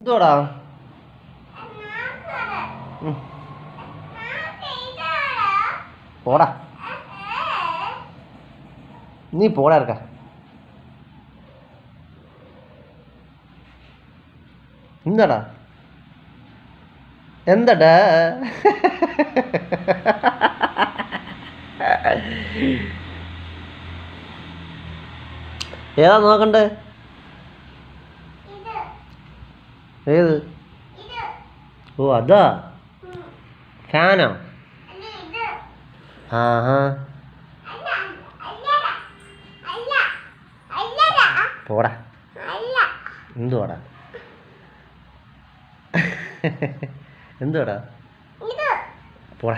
എന്തുവാടാ? പോടാ, നീ പോടാ ഇറക്ക. എന്താടാ എന്താടാ? ഏതാ നോക്കണ്ടേ? ഏത്? ഓ അതാ ഫാനോ? ആഹാ, പോടാ. എന്തുവാടാ? എന്തുവാടാ? പോടാ.